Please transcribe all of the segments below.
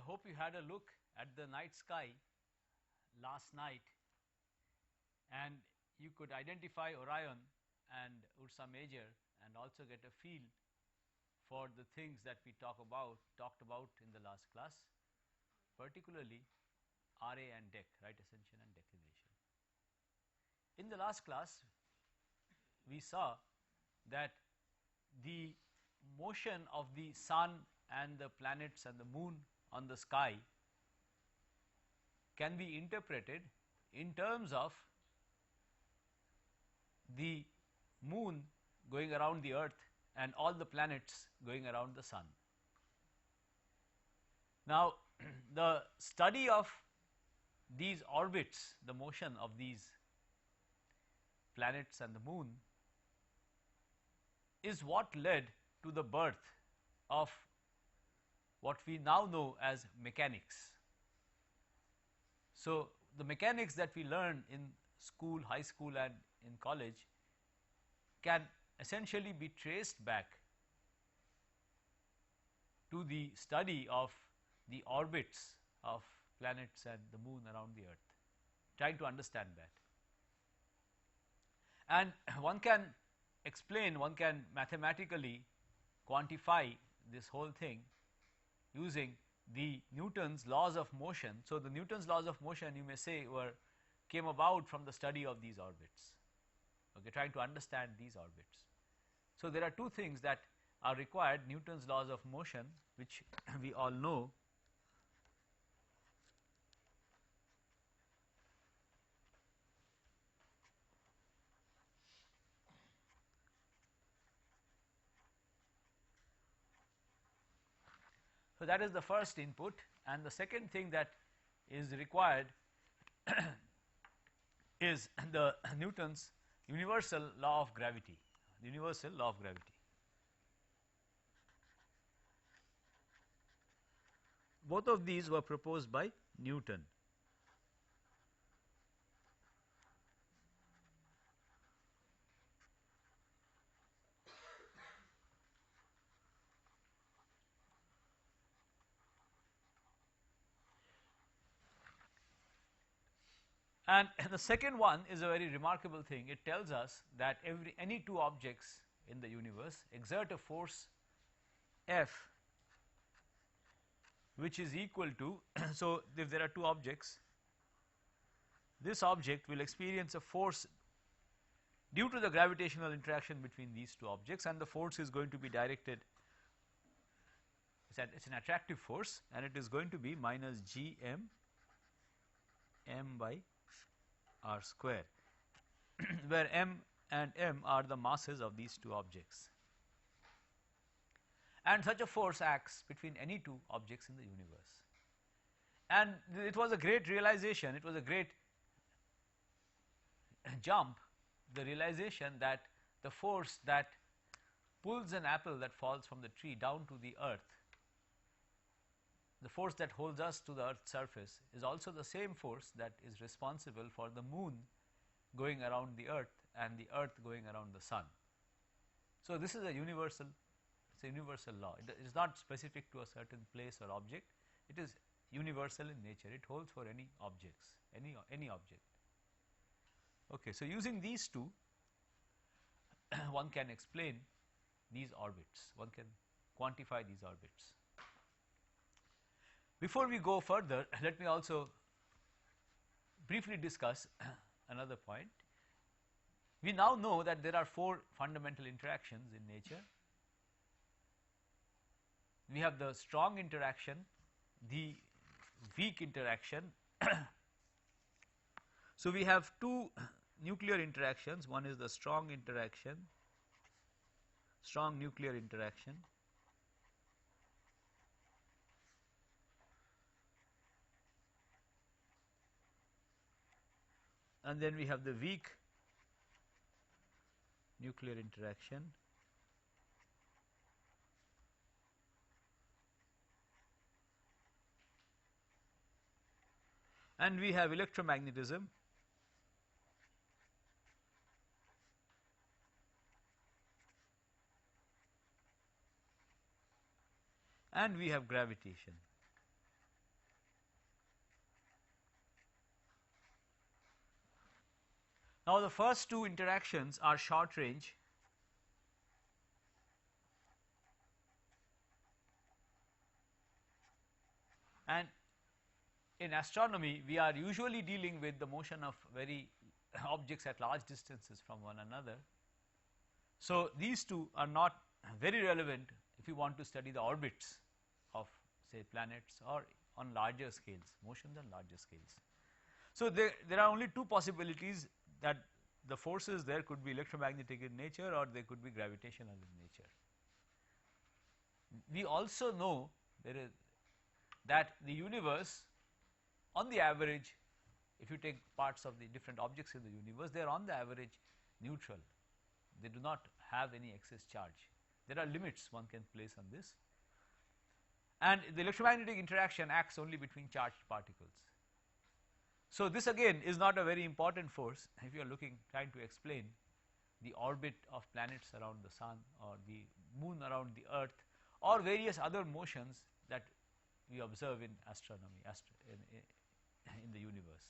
hope you had a look at the night sky last night and you could identify Orion and Ursa Major and also get a feel for the things that we talked about in the last class, particularly RA and DEC, right ascension and declination. In the last class we saw that the motion of the sun and the planets and the moon on the sky can be interpreted in terms of the moon going around the earth and all the planets going around the sun. Now, the study of these orbits, the motion of these planets and the moon, is what led to the birth of what we now know as mechanics. So, the mechanics that we learn in school, high school and in college can essentially be traced back to the study of the orbits of planets and the moon around the earth, trying to understand that. And one can explain, one can mathematically quantify this whole thing using the Newton's laws of motion. So, the Newton's laws of motion, you may say, came about from the study of these orbits, okay, trying to understand these orbits. So, there are two things that are required: Newton's laws of motion, which we all know, so that is the first input, and the second thing that is required is the Newton's universal law of gravity, the universal law of gravity. Both of these were proposed by Newton. And the second one is a very remarkable thing. It tells us that any two objects in the universe exert a force F which is equal to so if there are two objects, this object will experience a force due to the gravitational interaction between these two objects, and the force is going to be directed, it's an attractive force, and it is going to be minus gm m by r square, where m and m are the masses of these two objects. And such a force acts between any two objects in the universe. And it was a great realization, it was a great jump, the realization that the force that pulls an apple that falls from the tree down to the earth, the force that holds us to the earth's surface, is also the same force that is responsible for the moon going around the earth and the earth going around the sun. So, this is a universal, it's a universal law. It is not specific to a certain place or object, it is universal in nature, it holds for any objects, any object. Okay, so using these two one can explain these orbits, one can quantify these orbits. Before we go further, let me also briefly discuss another point. We now know that there are four fundamental interactions in nature. We have the strong interaction, the weak interaction. So, we have two nuclear interactions, one is the strong interaction, strong nuclear interaction, and then we have the weak nuclear interaction, and we have electromagnetism, and we have gravitation. Now, the first two interactions are short range and in astronomy we are usually dealing with the motion of very objects at large distances from one another. So, these two are not very relevant if you want to study the orbits of say planets or on larger scales, motions on larger scales. So, there are only two possibilities, that the forces there could be electromagnetic in nature or they could be gravitational in nature. We also know there is that the universe on the average, if you take parts of the different objects in the universe, they are on the average neutral, they do not have any excess charge. There are limits one can place on this, and the electromagnetic interaction acts only between charged particles. So, this again is not a very important force if you are trying to explain the orbit of planets around the sun or the moon around the earth or various other motions that we observe in astronomy, in the universe,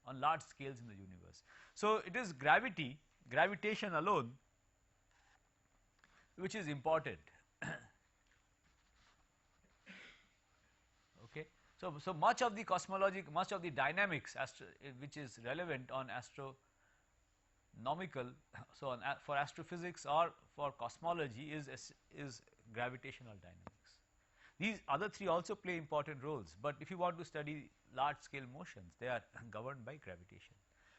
on large scales in the universe. So, it is gravitation alone which is important. Okay. So much of the cosmology, much of the dynamics which is relevant on astronomical, so on for astrophysics or for cosmology is gravitational dynamics. These other three also play important roles, but if you want to study large scale motions, they are governed by gravitation.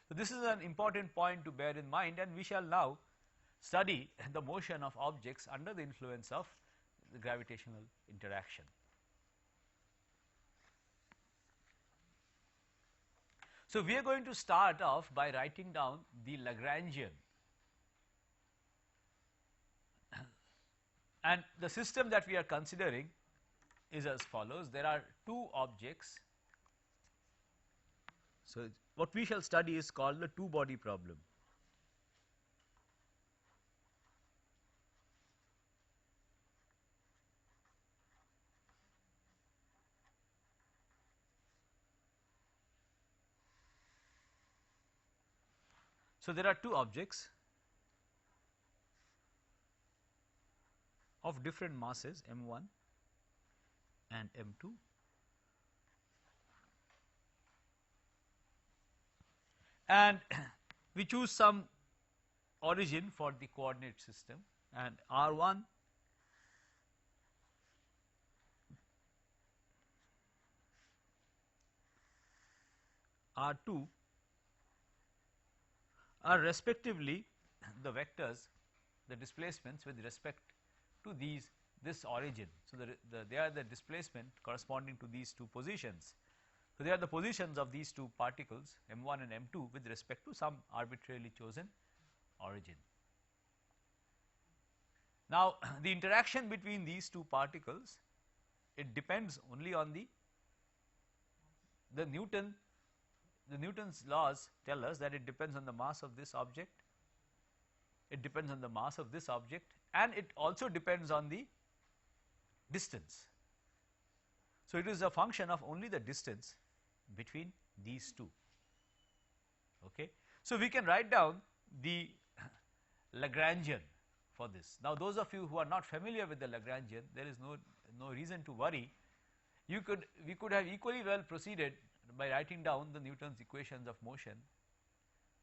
So, this is an important point to bear in mind, and we shall now study the motion of objects under the influence of the gravitational interaction. So, we are going to start off by writing down the Lagrangian, and the system that we are considering is as follows. There are two objects. So, what we shall study is called the two body problem. So, there are two objects of different masses m1 and m2, and we choose some origin for the coordinate system, and r1 r2 are respectively the vectors, the displacements with respect to this origin. So, they are the displacement corresponding to these two positions. So, they are the positions of these two particles m1 and m2 with respect to some arbitrarily chosen origin. Now, the interaction between these two particles, it depends only on the Newton's laws tell us that it depends on the mass of this object, it depends on the mass of this object, and it also depends on the distance. So, it is a function of only the distance between these two. Okay. So, we can write down the Lagrangian for this. Now, those of you who are not familiar with the Lagrangian, there is no reason to worry. We could have equally well proceeded by writing down the Newton's equations of motion,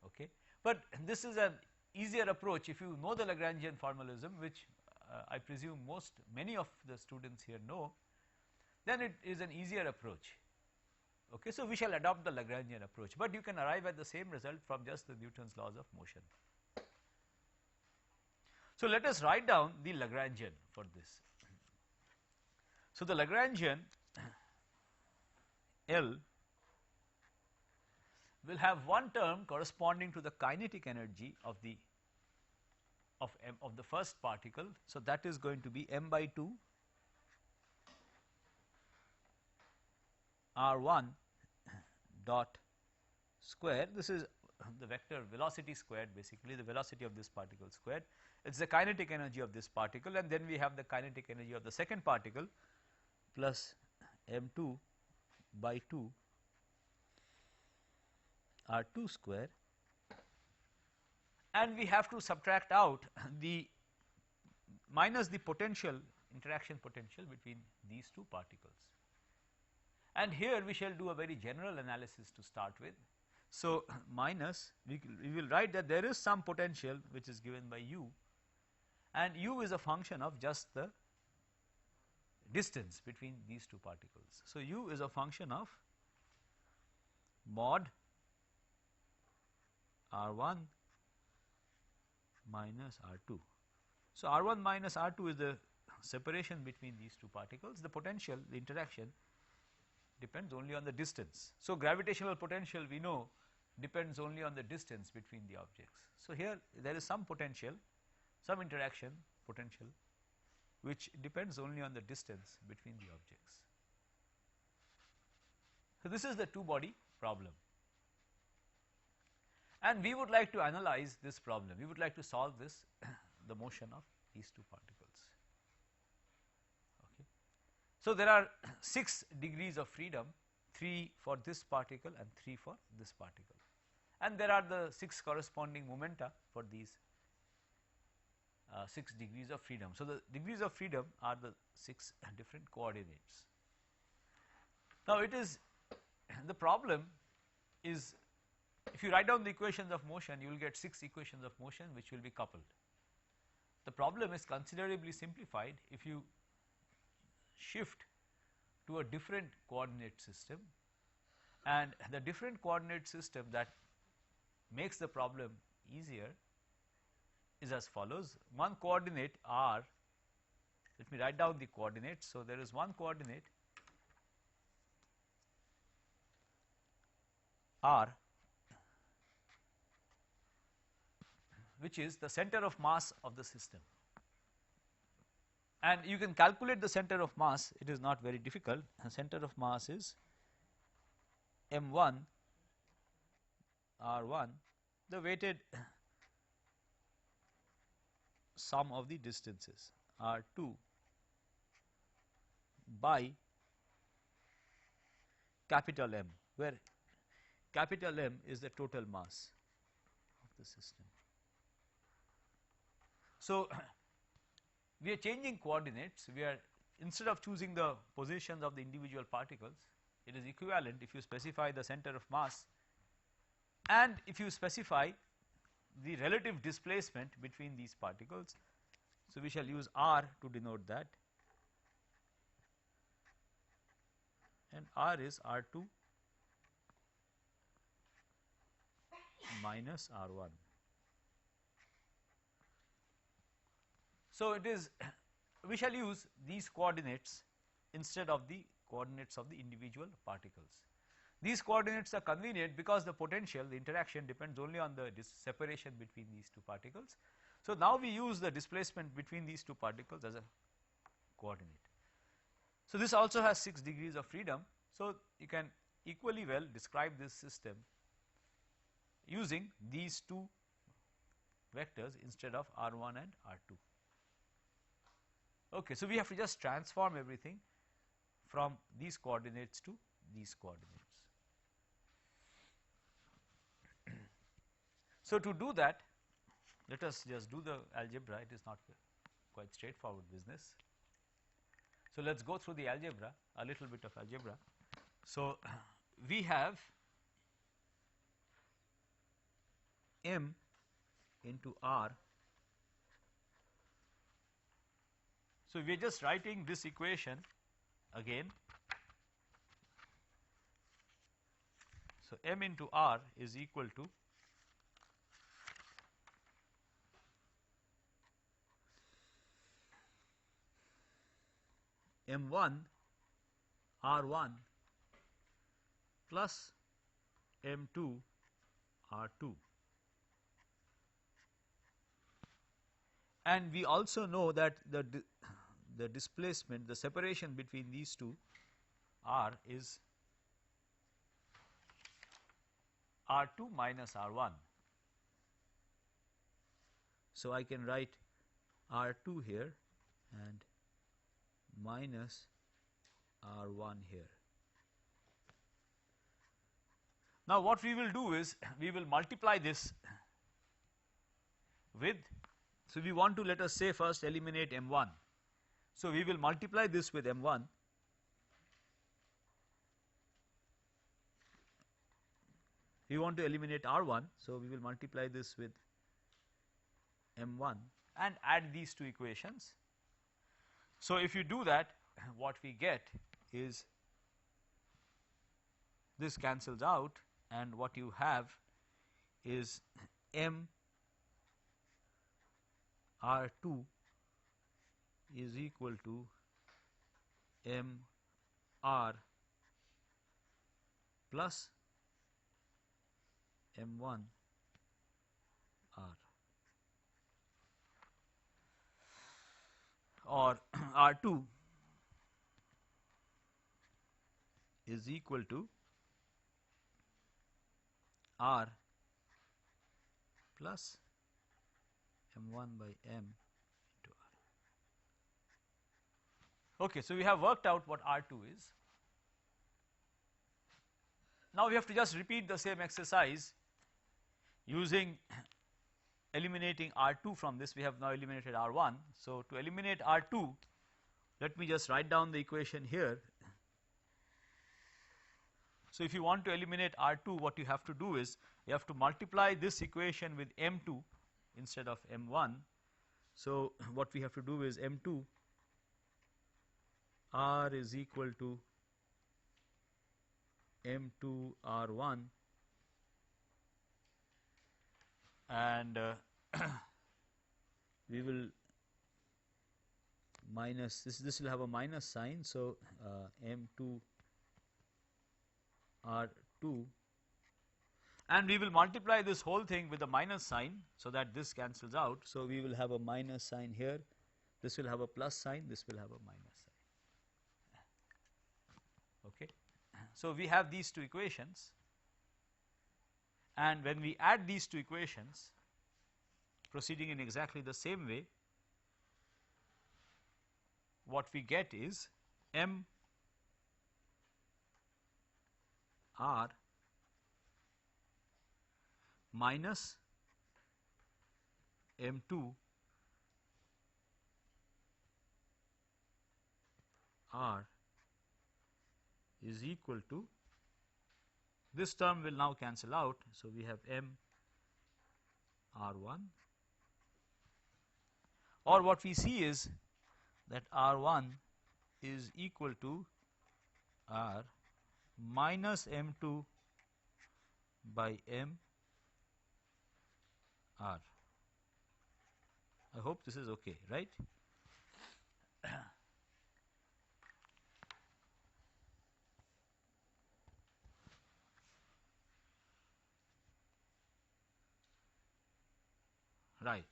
okay. But this is an easier approach if you know the Lagrangian formalism, which I presume many of the students here know, then it is an easier approach, okay. So, we shall adopt the Lagrangian approach, but you can arrive at the same result from just the Newton's laws of motion. So, let us write down the Lagrangian for this. So, the Lagrangian L will have one term corresponding to the kinetic energy of the first particle. So, that is going to be m by 2 r1 dot square. This is the vector velocity squared, basically the velocity of this particle squared. It is the kinetic energy of this particle, and then we have the kinetic energy of the second particle plus m2 by 2 r2 square and we have to subtract out the minus the potential interaction potential between these two particles. And here we shall do a very general analysis to start with. So, minus we will write that there is some potential which is given by u, and u is a function of just the distance between these two particles. So, u is a function of mod r1 minus r2. So, r1 minus r2 is the separation between these two particles. The potential, the interaction depends only on the distance. So, gravitational potential we know depends only on the distance between the objects. So, here there is some potential, some interaction potential which depends only on the distance between the objects. So, this is the two body problem, and we would like to analyze this problem. We would like to solve this the motion of these two particles. Okay. So, there are 6 degrees of freedom, 3 for this particle and 3 for this particle, and there are the 6 corresponding momenta for these 6 degrees of freedom. So, the degrees of freedom are the 6 different coordinates. Now, it is the problem is, if you write down the equations of motion, you will get 6 equations of motion which will be coupled. The problem is considerably simplified if you shift to a different coordinate system, and the different coordinate system that makes the problem easier is as follows. One coordinate r, let me write down the coordinates. So, there is one coordinate r which is the center of mass of the system, and you can calculate the center of mass. It is not very difficult. The center of mass is m1 r1, the weighted sum of the distances, r2 by capital M, where capital M is the total mass of the system. So, we are changing coordinates. We are, instead of choosing the positions of the individual particles, it is equivalent if you specify the center of mass and if you specify the relative displacement between these particles. So, we shall use r to denote that, and r is r2 minus r1. So, it is, we shall use these coordinates instead of the coordinates of the individual particles. These coordinates are convenient because the potential, the interaction depends only on the separation between these two particles. So, now we use the displacement between these two particles as a coordinate. So, this also has 6 degrees of freedom. So, you can equally well describe this system using these two vectors instead of r1 and r2. Okay, so, we have to just transform everything from these coordinates to these coordinates. So, to do that, let us just do the algebra. It is not quite straightforward business. So, let us go through the algebra, a little bit of algebra. So, we have m into r. So, we are just writing this equation again. So, m into r is equal to m1 r1 plus m2 r2. And we also know that the displacement, the separation between these two r is r2 minus r1. So, I can write r2 here and minus r1 here. Now, what we will do is we will multiply this with, so we want to, let us say, first eliminate M1. So we will multiply this with M1. We want to eliminate R1, so we will multiply this with M1 and add these two equations. So if you do that, what we get is this cancels out, and what you have is M R2 is equal to M R plus M1 R, or R2 is equal to R plus M1 by M into R. Okay, so we have worked out what R2 is. Now we have to just repeat the same exercise using eliminating R2 from this. We have now eliminated R1. So to eliminate R2, let me just write down the equation here. So if you want to eliminate R2, what you have to do is you have to multiply this equation with M2 instead of M1. So what we have to do is M2 R is equal to M2 R1, and we will minus this will have a minus sign. So M2 R2, and we will multiply this whole thing with a minus sign so that this cancels out. So we will have a minus sign here, this will have a plus sign, this will have a minus sign. Okay. So we have these two equations, and when we add these two equations, proceeding in exactly the same way, what we get is M R minus M2 R is equal to, this term will now cancel out. So we have M R1, or what we see is that R1 is equal to R minus M2 by M R. I hope this is okay, right? Right.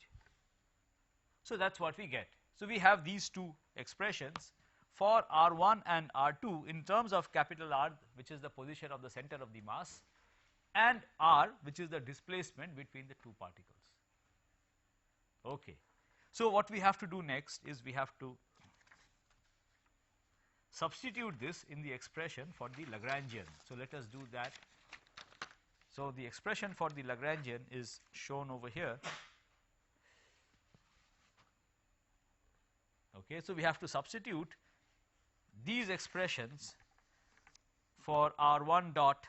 So that is what we get. So we have these two expressions for R1 and R2 in terms of capital R, which is the position of the center of the mass, and R, which is the displacement between the two particles. Okay. So what we have to do next is we have to substitute this in the expression for the Lagrangian. So let us do that. So the expression for the Lagrangian is shown over here. Okay, so we have to substitute these expressions for R1 dot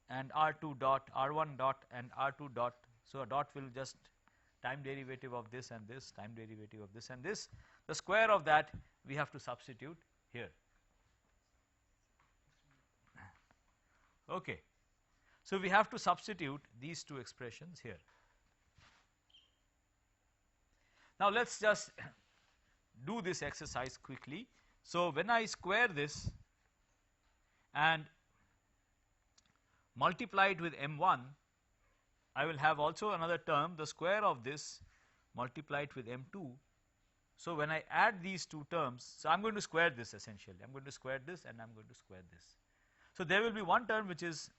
and R2 dot, R1 dot and R2 dot. So a dot will just time derivative of this and this, time derivative of this and this. The square of that we have to substitute here. Okay. So we have to substitute these two expressions here. Now let us just do this exercise quickly. So when I square this and multiply it with M1, I will have also another term, the square of this multiplied with M2. So when I add these two terms, so I am going to square this essentially, I am going to square this and I am going to square this. So there will be one term which is,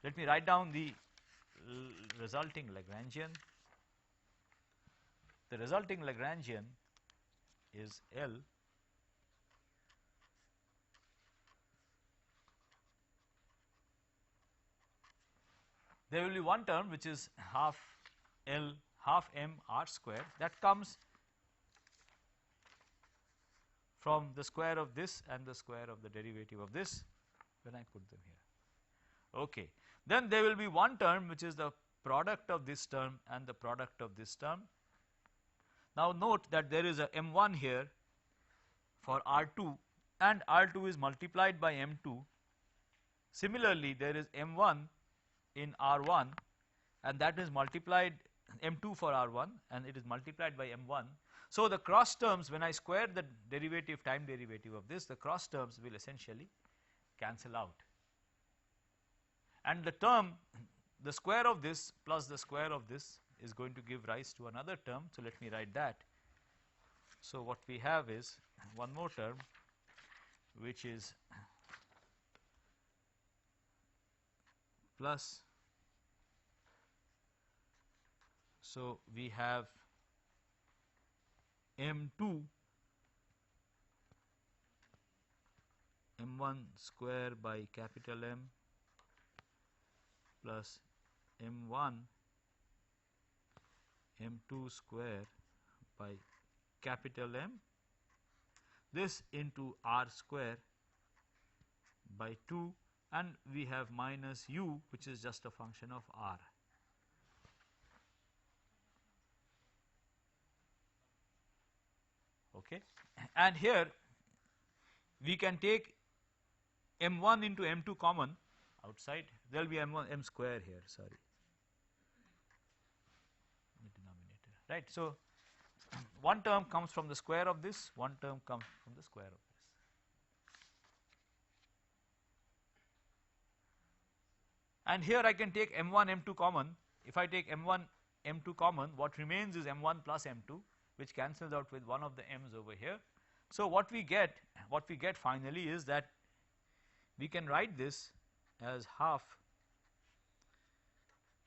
let me write down the resulting Lagrangian. The resulting Lagrangian is L there will be one term which is half L half m r square, that comes from the square of this and the square of the derivative of this when I put them here. Okay. Then there will be one term which is the product of this term and the product of this term. Now note that there is a m1 here for R2 and R2 is multiplied by m2. Similarly, there is m1 in R1 and that is multiplied m2 for R1 and it is multiplied by m1. So the cross terms, when I square the derivative, time derivative of this, the cross terms will essentially cancel out, and the term, the square of this plus the square of this is going to give rise to another term. So let me write that. So what we have is one more term which is plus, so we have m2 m1 square by capital M plus m1 m2 square by capital M, this into r square by 2, and we have minus u which is just a function of r. Okay. And here we can take m1 into m2 common outside, there will be m1 m square here, sorry, the denominator, right. So one term comes from the square of this, one term comes from the square of this. And here I can take m1 m2 common. If I take m1 m2 common, what remains is m1 plus m2, which cancels out with one of the m's over here. So what we get finally is that we can write this as half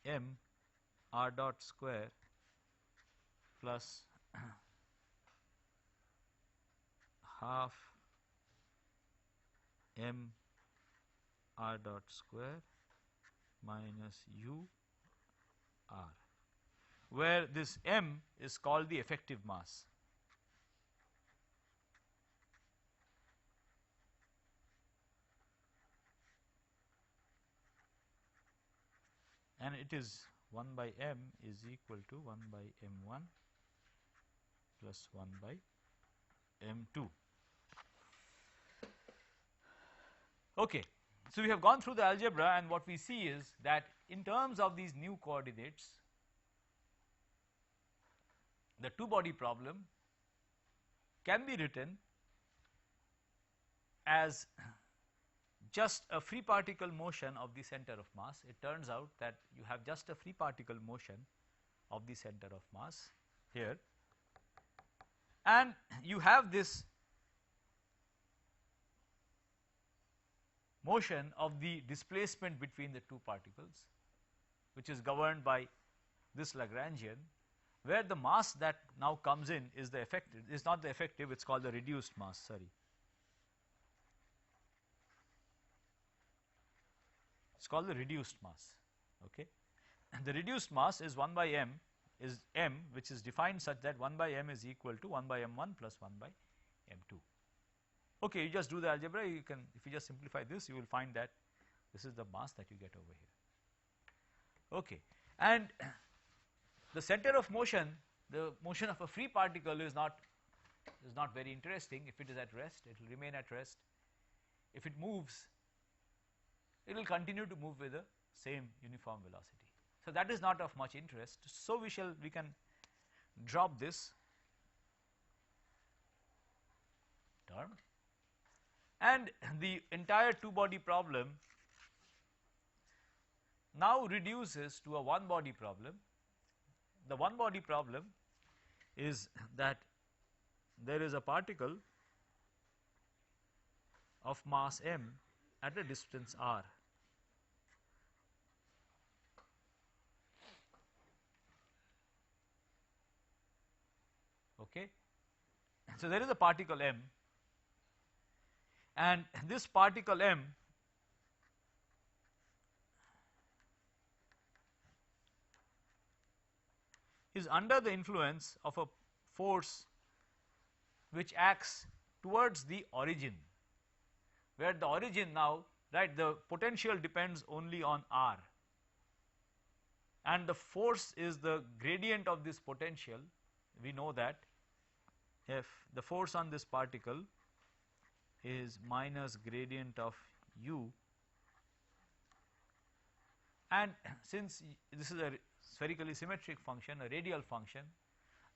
m r dot square plus half m r dot square minus u r, where this m is called the effective mass. And it is 1 by m is equal to 1 by m1 plus 1 by m2. Okay. So we have gone through the algebra, and what we see is that in terms of these new coordinates, the two body problem can be written as just a free particle motion of the center of mass. It turns out that you have just a free particle motion of the center of mass here, and you have this motion of the displacement between the two particles, which is governed by this Lagrangian, where the mass that now comes in is the effective, is not the effective, it is called the reduced mass, sorry. It is called the reduced mass, okay. And the reduced mass is 1 by m, is m, which is defined such that 1 by m is equal to 1 by m1 plus 1 by m2. Okay, you just do the algebra, you can, if you just simplify this, you will find that this is the mass that you get over here. Okay, and the center of motion, the motion of a free particle is not very interesting. If it is at rest, it will remain at rest. If it moves, it will continue to move with the same uniform velocity. So that is not of much interest. So we can drop this term, and the entire two body problem now reduces to a one body problem. The one body problem is that there is a particle of mass m at a distance r. Okay. So there is a particle m, and this particle m is under the influence of a force which acts towards the origin, where the origin now, right, the potential depends only on r, and the force is the gradient of this potential. We know that if the force on this particle is minus gradient of u, and since this is a spherically symmetric function, a radial function,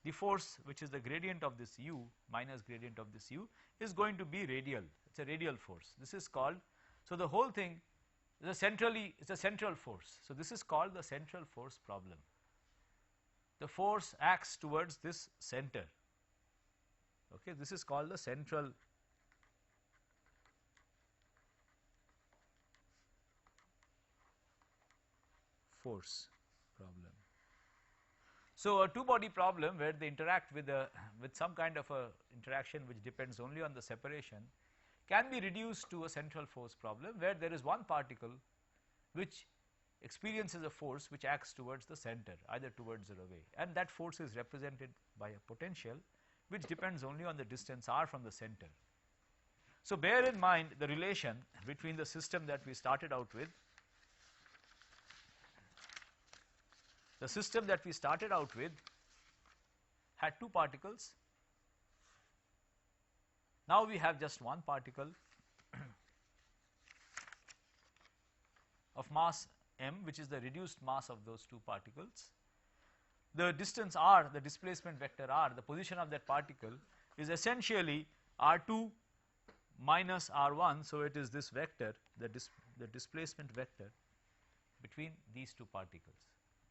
the force which is the gradient of this u minus gradient of this u is going to be radial. It is a radial force. This is called, so the whole thing is it's a central force. So this is called the central force problem. The force acts towards this center. Okay, this is called the central force problem. So a two-body problem where they interact with some kind of a interaction which depends only on the separation can be reduced to a central force problem, where there is one particle which experiences a force which acts towards the center, either towards or away, and that force is represented by a potential which depends only on the distance r from the center. So bear in mind the relation between the system that we started out with. The system that we started out with had two particles. Now we have just one particle of mass m, which is the reduced mass of those two particles. The distance r, the displacement vector r, the position of that particle is essentially r2 minus r1. So it is this vector, the displacement vector between these two particles,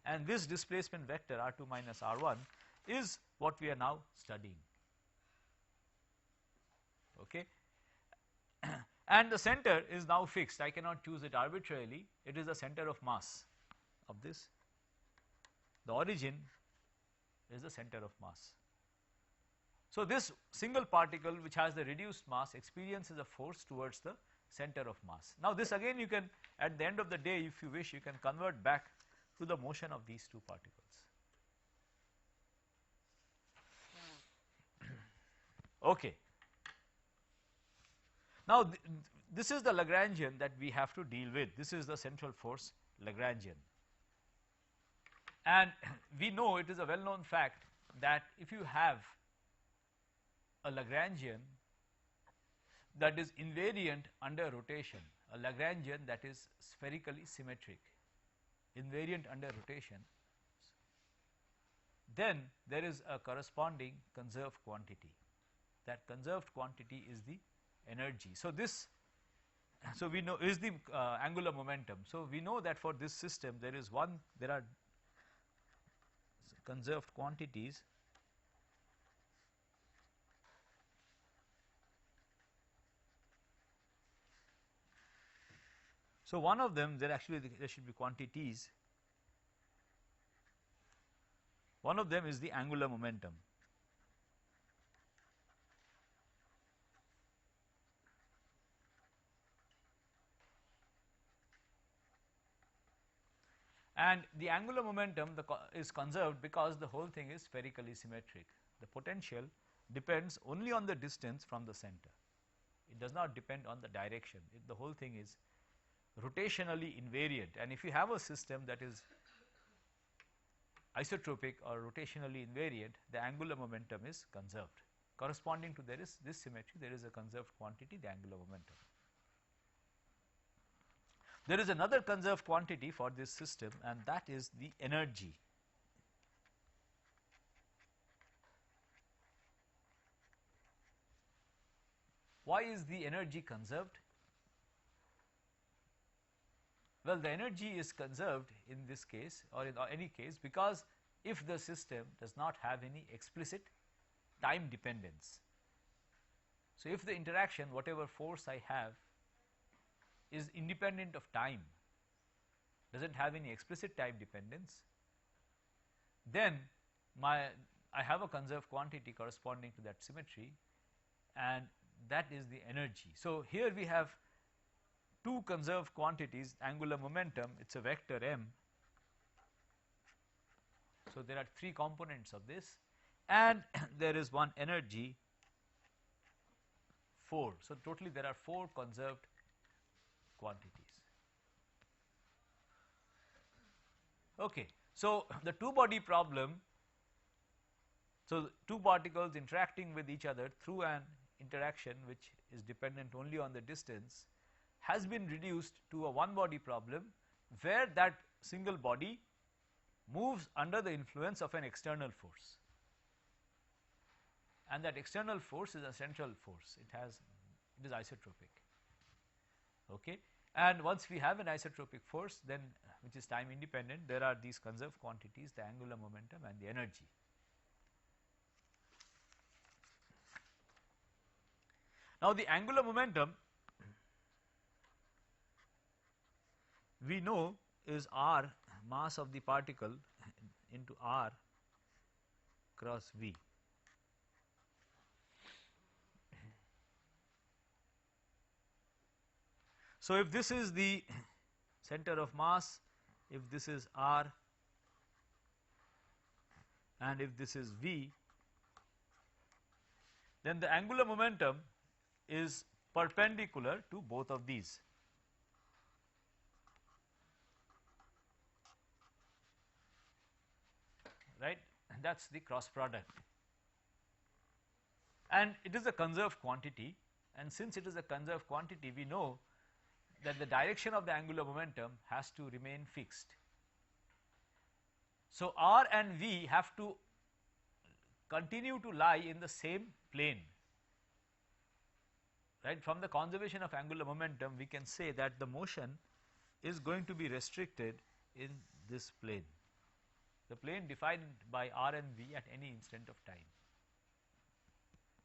and this displacement vector r2 minus r1 is what we are now studying. Okay. And the center is now fixed. I cannot choose it arbitrarily. It is the center of mass of this. The origin is the center of mass. So this single particle which has the reduced mass experiences a force towards the center of mass. Now this again you can, at the end of the day, if you wish, you can convert back to the motion of these two particles. Okay. Now this is the Lagrangian that we have to deal with. This is the central force Lagrangian, and we know, it is a well known fact, that if you have a Lagrangian that is invariant under rotation, a Lagrangian that is spherically symmetric, invariant under rotation, then there is a corresponding conserved quantity. That conserved quantity is the energy. So this, so we know, is the angular momentum. So we know that for this system there are conserved quantities So one of them, there should be quantities. One of them is the angular momentum. And the angular momentum is conserved because the whole thing is spherically symmetric. The potential depends only on the distance from the center. It does not depend on the direction. The whole thing is rotationally invariant, and if you have a system that is isotropic or rotationally invariant, the angular momentum is conserved. Corresponding to this symmetry, there is a conserved quantity, the angular momentum. There is another conserved quantity for this system, and that is the energy. Why is the energy conserved? Well, the energy is conserved in this case, or in any case, because if the system does not have any explicit time dependence. So if the interaction, whatever force I have, is independent of time, does not have any explicit time dependence, then I have a conserved quantity corresponding to that symmetry, and that is the energy. So here we have two conserved quantities, angular momentum, it is a vector m, So, there are 3 components of this, and there is one energy 4. So, totally there are 4 conserved quantities. Okay. So, the 2 body problem, so 2 particles interacting with each other through an interaction which is dependent only on the distance, has been reduced to a 1 body problem where that single body moves under the influence of an external force, and that external force is a central force. It is isotropic. Okay. And once we have an isotropic force, then which is time independent, there are these conserved quantities, the angular momentum and the energy. Now, the angular momentum we know is r, mass of the particle, into r cross v. So, if this is the center of mass, if this is r and if this is v, then the angular momentum is perpendicular to both of these. Right, and that is the cross product, and it is a conserved quantity, and since it is a conserved quantity, we know that the direction of the angular momentum has to remain fixed. So, r and v have to continue to lie in the same plane, right. From the conservation of angular momentum, we can say that the motion is going to be restricted in this plane, the plane defined by r and v at any instant of time,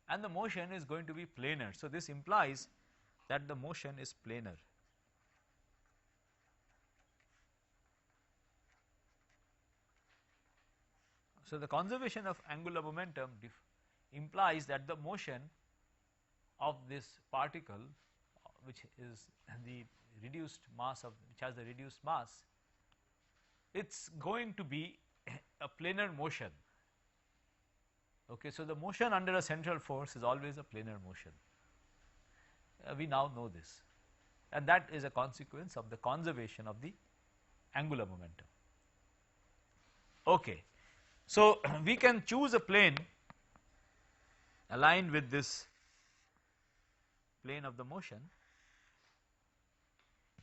and the motion is going to be planar. So, this implies that the motion is planar. So, the conservation of angular momentum implies that the motion of this particle, which is the reduced mass of, which has the reduced mass, it is going to be a planar motion. Okay. So, the motion under a central force is always a planar motion. We now know this, and that is a consequence of the conservation of the angular momentum. Okay. So, we can choose a plane aligned with this plane of the motion,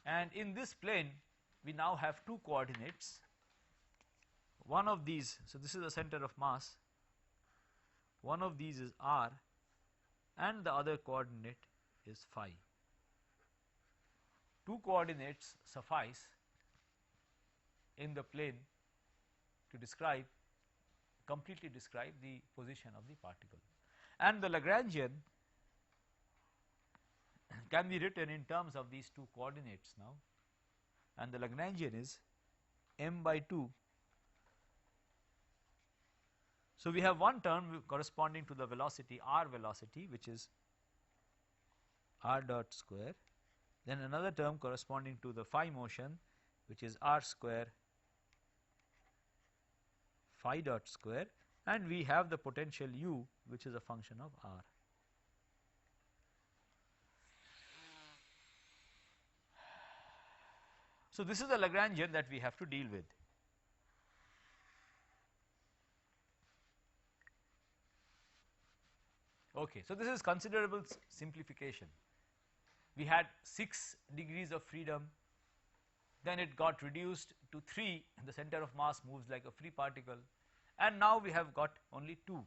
and in this plane we now have 2 coordinates. One of these, so this is the center of mass, one of these is r and the other coordinate is phi. 2 coordinates suffice in the plane to completely describe the position of the particle, and the Lagrangian can be written in terms of these 2 coordinates now, and the Lagrangian is m by 2. So, we have one term corresponding to the velocity, r velocity, which is r dot square, then another term corresponding to the phi motion, which is r square phi dot square, and we have the potential u, which is a function of r. So, this is the Lagrangian that we have to deal with. Okay. So, this is considerable simplification. We had 6 degrees of freedom, then it got reduced to 3, the center of mass moves like a free particle, and now we have got only 2.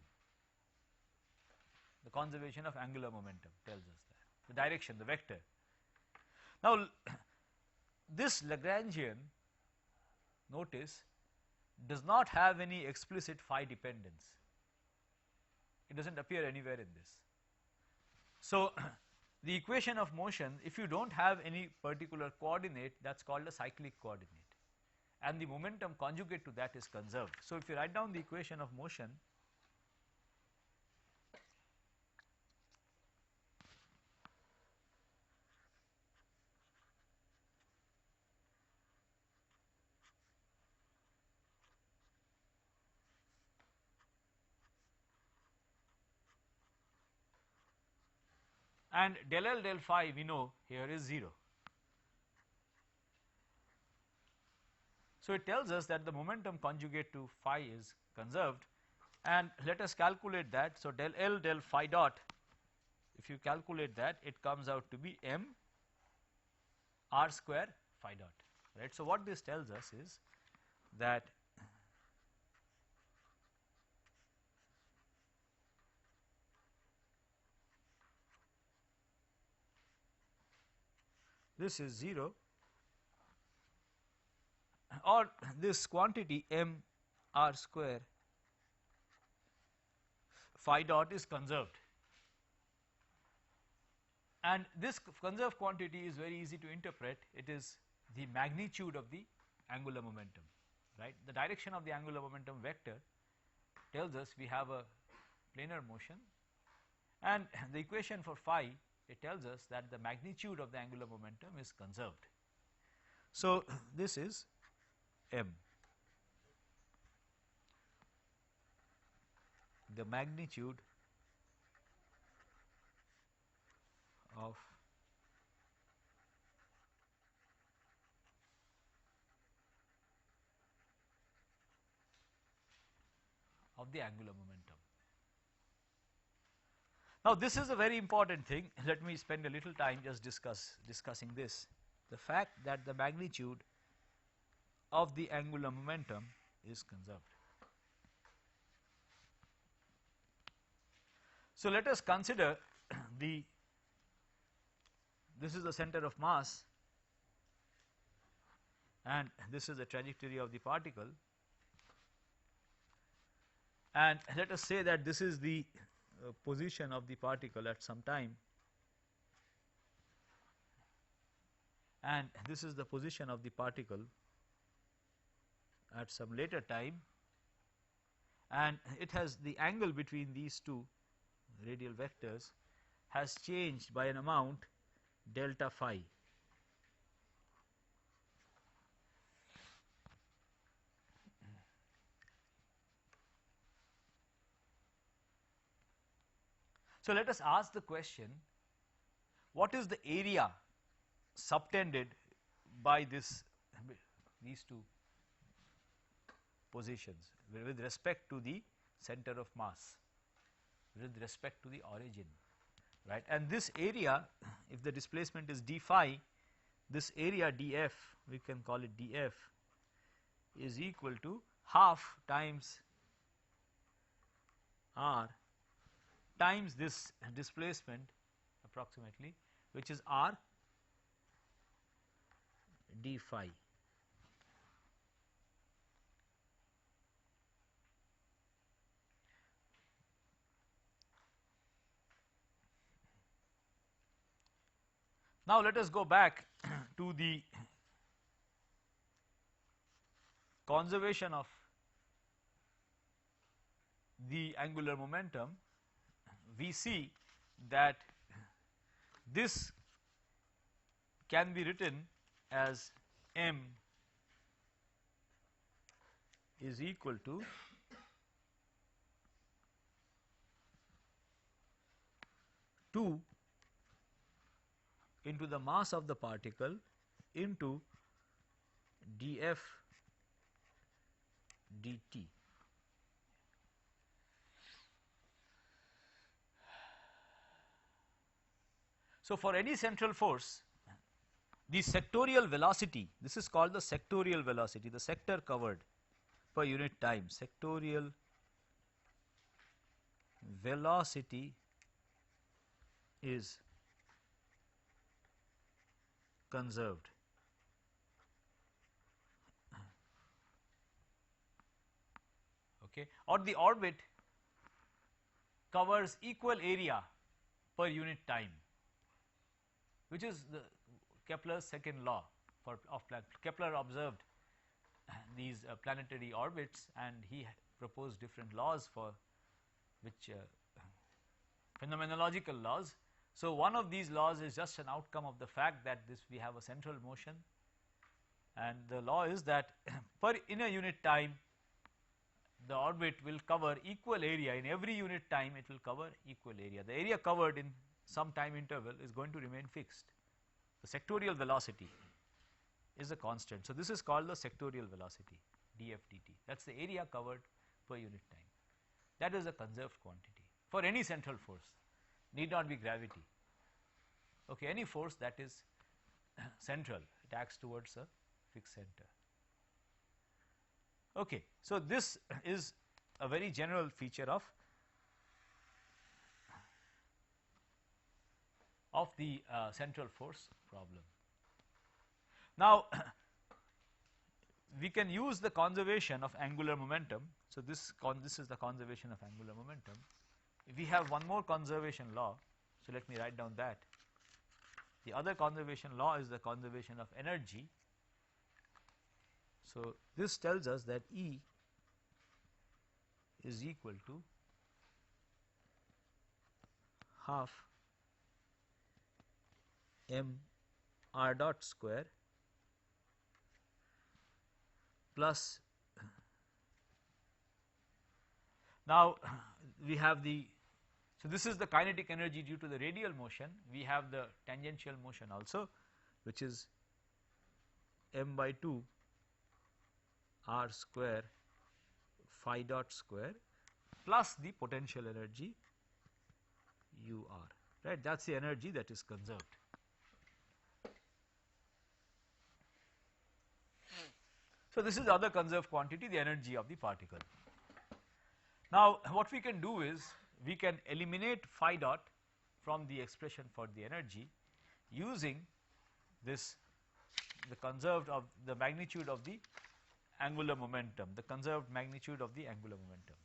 The conservation of angular momentum tells us that, the direction, the vector. Now, this Lagrangian, notice, does not have any explicit phi dependence. It does not appear anywhere in this. So, the equation of motion, if you do not have any particular coordinate, that is called a cyclic coordinate, and the momentum conjugate to that is conserved. So, if you write down the equation of motion, and del L del phi we know here is 0. So, it tells us that the momentum conjugate to phi is conserved, and let us calculate that. So, del L del phi dot, if you calculate that, it comes out to be m r square phi dot, right. So, what this tells us is that this is 0, or this quantity m r square phi dot is conserved, and this conserved quantity is very easy to interpret. It is the magnitude of the angular momentum, right. The direction of the angular momentum vector tells us we have a planar motion, and the equation for phi, it tells us that the magnitude of the angular momentum is conserved. So, this is m, the magnitude of the angular momentum. Now, this is a very important thing. Let me spend a little time just discussing this, the fact that the magnitude of the angular momentum is conserved. So, let us consider this is the center of mass, and this is the trajectory of the particle, and let us say that this is the position of the particle at some time, and this is the position of the particle at some later time, and it has the angle between these two radial vectors has changed by an amount delta phi. So, let us ask the question, what is the area subtended by these two positions with respect to the center of mass, with respect to the origin, right. And this area, if the displacement is d phi, this area df, we can call it df, is equal to half times r times this displacement approximately, which is r d phi. Now, let us go back to the conservation of the angular momentum. We see that this can be written as m is equal to two into the mass of the particle into df dt. So, for any central force, the sectorial velocity, this is called the sectorial velocity, the sector covered per unit time, sectorial velocity is conserved. Okay, or the orbit covers equal area per unit time, which is the Kepler's second law of Kepler observed these planetary orbits, and he proposed different laws for which phenomenological laws. So, one of these laws is just an outcome of the fact that we have a central motion, and the law is that in a unit time the orbit will cover equal area. In every unit time it will cover equal area. The area covered in some time interval is going to remain fixed. The sectorial velocity is a constant. So, this is called the sectorial velocity df dt, that is the area covered per unit time. That is a conserved quantity for any central force, need not be gravity. Okay, any force that is central, it acts towards a fixed center. Okay, so this is a very general feature of the central force problem. Now, we can use the conservation of angular momentum. So, this is the conservation of angular momentum. We have one more conservation law. So, let me write down that. The other conservation law is the conservation of energy. So, this tells us that E is equal to half m r dot square plus, now we have the, so this is the kinetic energy due to the radial motion, we have the tangential motion also, which is m by 2 r square phi dot square plus the potential energy u r, right, that is the energy that is conserved. So, this is the other conserved quantity, the energy of the particle. Now, what we can do is we can eliminate phi dot from the expression for the energy using this, the conserved of the magnitude of the angular momentum, the conserved magnitude of the angular momentum.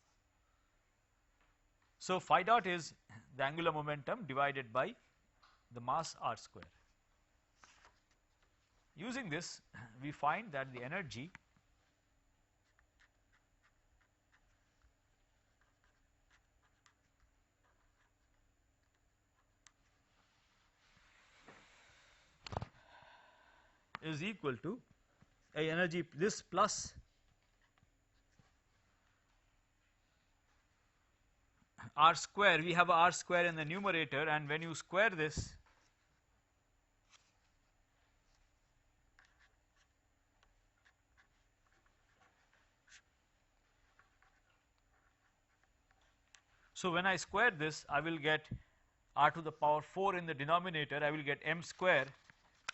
So, phi dot is the angular momentum divided by the mass r square. Using this, we find that the energy is equal to a energy, this plus r square, we have a r square in the numerator, and when you square this, so when I square this, I will get r to the power 4 in the denominator, I will get m square,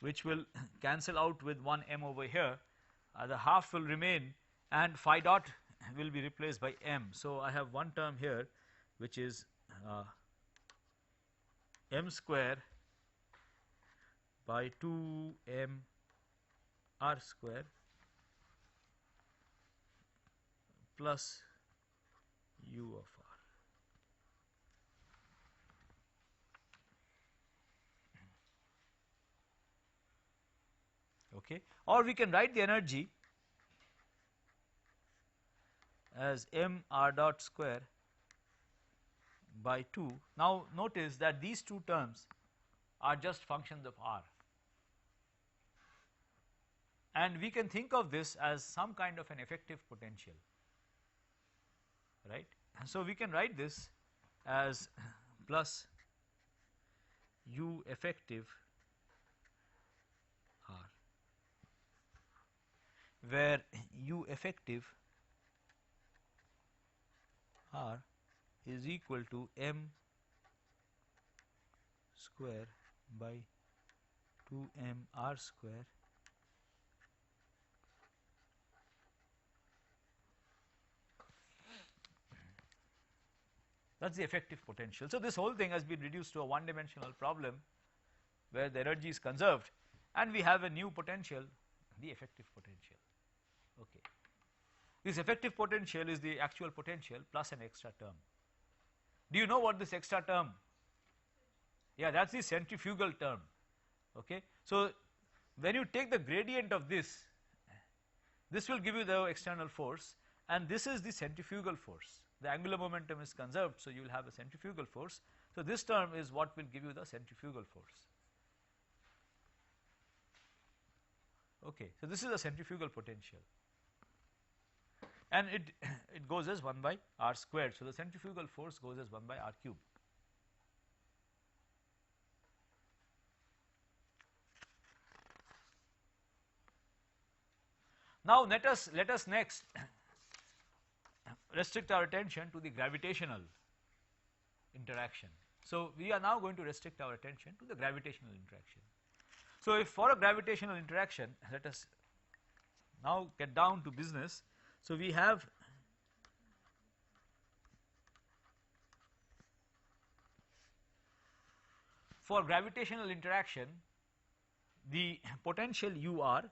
which will cancel out with 1 m over here, the half will remain and phi dot will be replaced by m. So, I have one term here which is m square by 2 m r square plus u of r. Okay. Or we can write the energy as m r dot square by 2. Now, notice that these two terms are just functions of r, and we can think of this as some kind of an effective potential, right. So, we can write this as plus u effective r, where u effective r is equal to m square by 2 m r square that is the effective potential. So, this whole thing has been reduced to a one dimensional problem where the energy is conserved and we have a new potential, the effective potential. Okay. This effective potential is the actual potential plus an extra term. Do you know what this extra term? Yeah, that is the centrifugal term. Okay. So, when you take the gradient of this will give you the external force, and this is the centrifugal force. The angular momentum is conserved, so you will have a centrifugal force. So, this term is what will give you the centrifugal force. Okay. So, this is a centrifugal potential, and it goes as 1 by r squared. So, the centrifugal force goes as 1 by r cube. Now let us next restrict our attention to the gravitational interaction. So we are now going to restrict our attention to the gravitational interaction. So if for a gravitational interaction, let us now get down to business. So we have for gravitational interaction the potential UR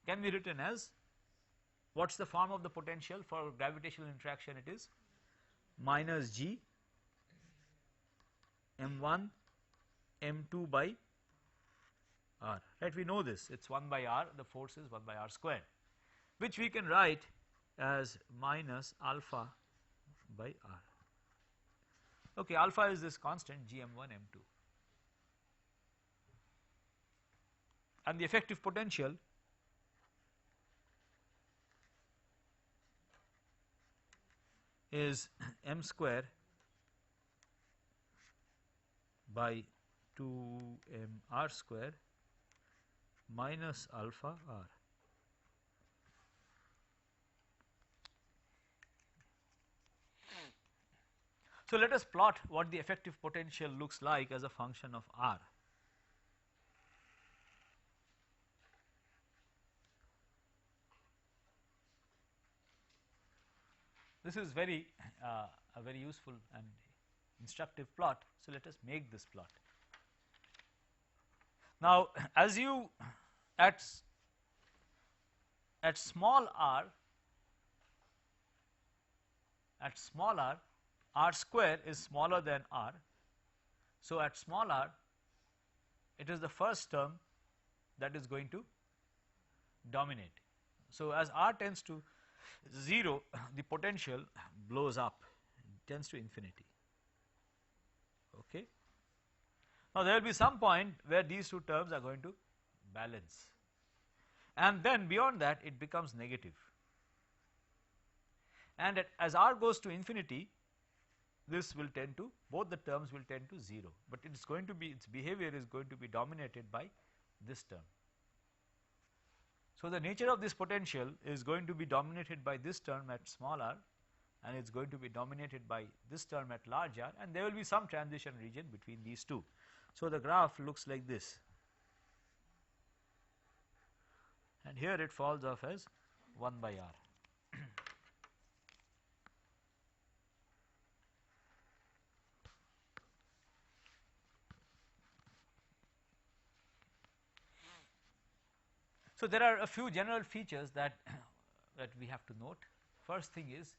can be written as, what is the form of the potential for gravitational interaction? It is minus G m1 m2 by r, right. We know this, it is 1 by r, the force is 1 by r square, which we can write as minus alpha by r. Okay, alpha is this constant gm1 m2, and the effective potential is m square by 2m r square minus alpha r. So let us plot what the effective potential looks like as a function of r. This is very a very useful and instructive plot. So let us make this plot. Now as you at small r, r square is smaller than r. So at small r it is the first term that is going to dominate. So as r tends to 0, the potential blows up, tends to infinity. Okay. Now there will be some point where these two terms are going to balance, and then beyond that it becomes negative, and as r goes to infinity, this will tend to, both the terms will tend to 0, but it is going to be, its behavior is going to be dominated by this term. So the nature of this potential is going to be dominated by this term at small r, and it is going to be dominated by this term at large r, and there will be some transition region between these two. So the graph looks like this, and here it falls off as 1 by r. So there are a few general features that that we have to note. First thing is,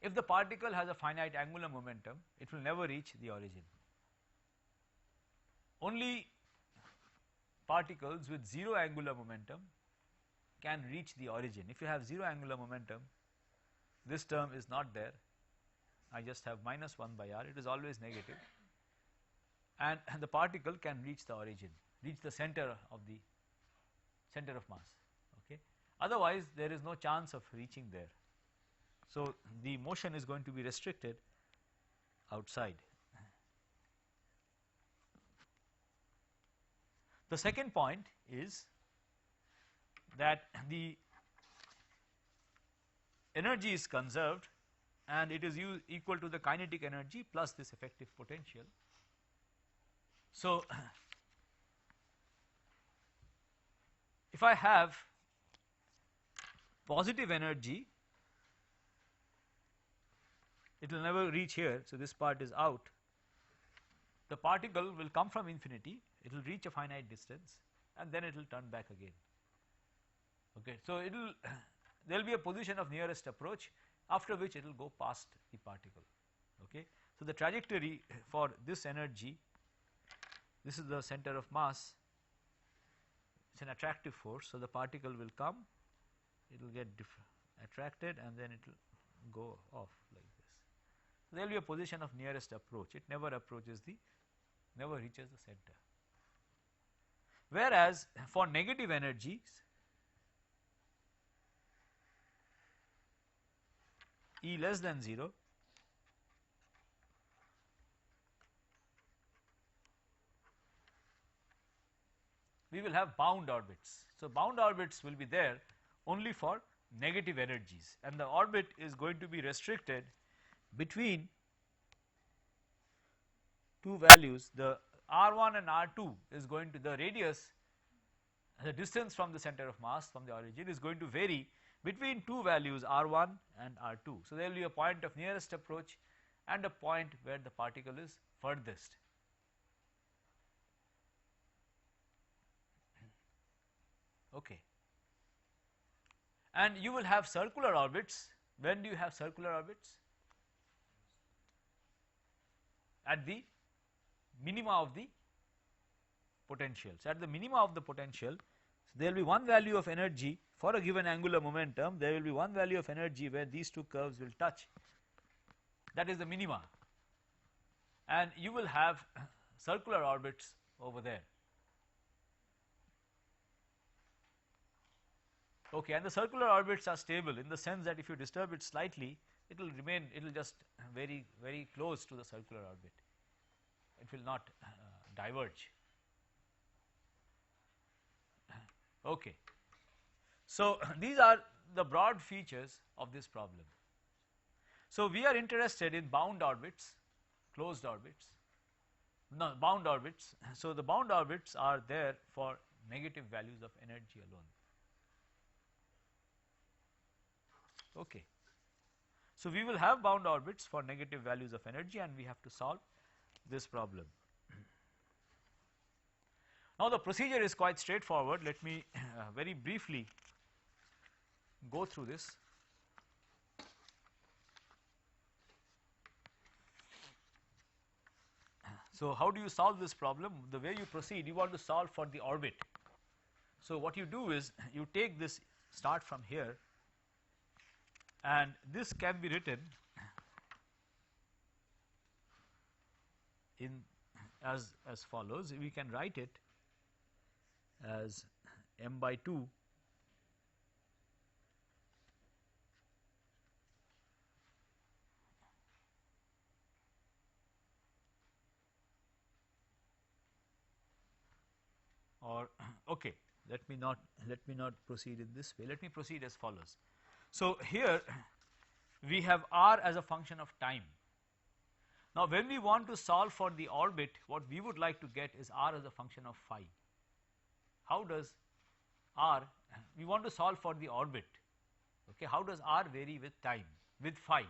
if the particle has a finite angular momentum, it will never reach the origin. Only particles with 0 angular momentum can reach the origin. If you have 0 angular momentum, this term is not there, I just have minus 1 by r, it is always negative, and the particle can reach the origin, reach the center of mass. Okay. Otherwise there is no chance of reaching there. So the motion is going to be restricted outside. The second point is that the energy is conserved, and it is equal to the kinetic energy plus this effective potential. So if I have positive energy, it will never reach here, so this part is out. The particle will come from infinity, it will reach a finite distance, and then it will turn back again. Okay. So it will, there will be a position of nearest approach, after which it will go past the particle. Okay. So the trajectory for this energy, this is the center of mass, it is an attractive force. So the particle will come, it will get attracted, and then it will go off like this. So there will be a position of nearest approach, it never approaches the, never reaches the center. Whereas for negative energies, E less than 0, we will have bound orbits. So, bound orbits will be there only for negative energies, and the orbit is going to be restricted between two values. The r1 and r2 is going to, the radius, the distance from the center of mass from the origin is going to vary between two values r1 and r2. So, there will be a point of nearest approach and a point where the particle is furthest. Okay. And you will have circular orbits. When do you have circular orbits? At the minima of the potentials. At the minima of the potential, so there will be one value of energy for a given angular momentum, there will be one value of energy where these two curves will touch, that is the minima, and you will have circular orbits over there. Okay, and the circular orbits are stable in the sense that if you disturb it slightly, it will remain, it will just very close to the circular orbit, it will not diverge. Okay. So, these are the broad features of this problem. So, we are interested in bound orbits, closed orbits, no, bound orbits. So, the bound orbits are there for negative values of energy alone. Okay. So, we will have bound orbits for negative values of energy, and we have to solve this problem. Now, the procedure is quite straightforward. Let me very briefly go through this. So, how do you solve this problem? The way you proceed, you want to solve for the orbit. So, what you do is you take this, start from here, and this can be written in as follows. We can write it as m by 2 or okay, let me not proceed in this way, let me proceed as follows. So, here we have r as a function of time. Now, when we want to solve for the orbit, what we would like to get is r as a function of phi. How does r, we want to solve for the orbit, okay, how does r vary with time, with phi?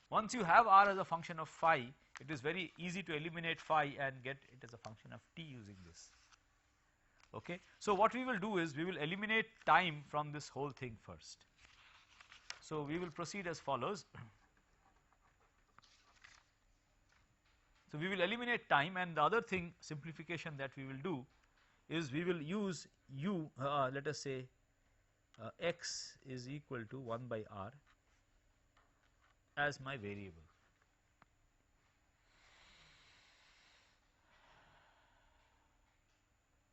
Once you have r as a function of phi, it is very easy to eliminate phi and get it as a function of t using this. Okay. So, what we will do is we will eliminate time from this whole thing first. So, we will proceed as follows. So, we will eliminate time, and the other thing, simplification that we will do is we will use u, let us say x is equal to 1 by r as my variable.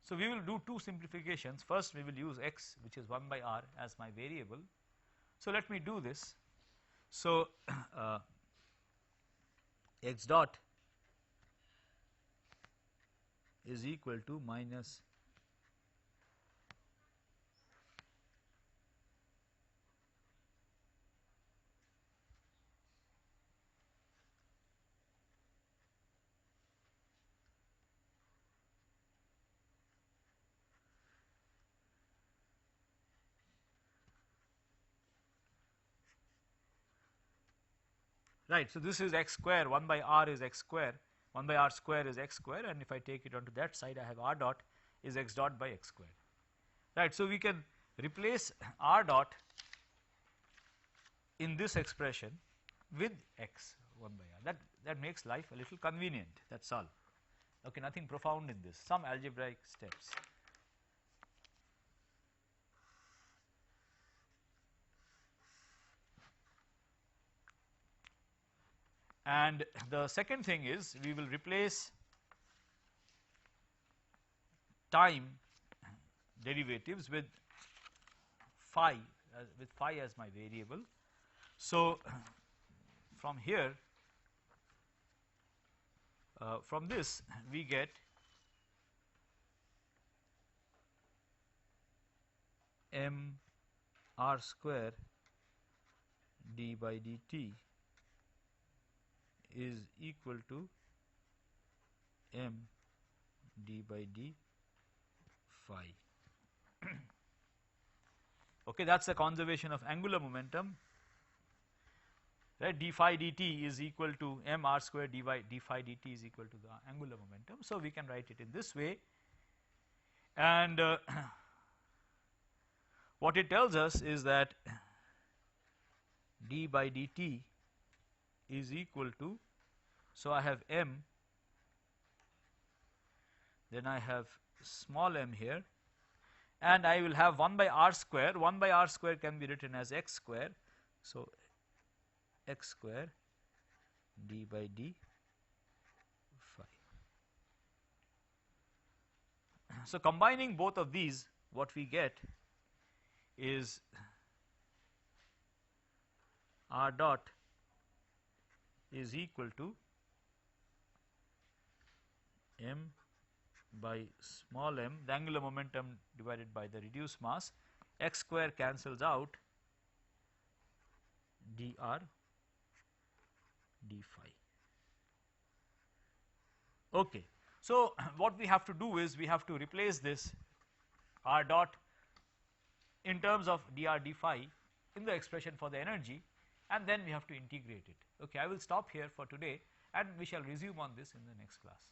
So, we will do two simplifications. First, we will use x, which is 1 by r, as my variable. So, let me do this. So, x dot is equal to minus right. So, this is x square, 1 by r is x square, 1 by r square is x square, and if I take it onto that side, I have r dot is x dot by x square, right. So, we can replace r dot in this expression with x 1 by r, that makes life a little convenient, that is all, okay, nothing profound in this, some algebraic steps. And the second thing is we will replace time derivatives with phi as my variable. So, from here from this we get m r square d by dt is equal to m d by d phi. Okay, that is the conservation of angular momentum, right. D phi dt is equal to m r square d phi dt is equal to the angular momentum. So, we can write it in this way, and what it tells us is that d by dt is equal to, so I have m, then I have small m here, and I will have 1 by r square. 1 by r square can be written as x square. So, x square d by d phi. So, combining both of these, what we get is r dot is equal to m by small m, the angular momentum divided by the reduced mass, x square cancels out, dr d phi. Okay. So, what we have to do is we have to replace this r dot in terms of dr d phi in the expression for the energy, and then we have to integrate it. Okay, I will stop here for today, and we shall resume on this in the next class.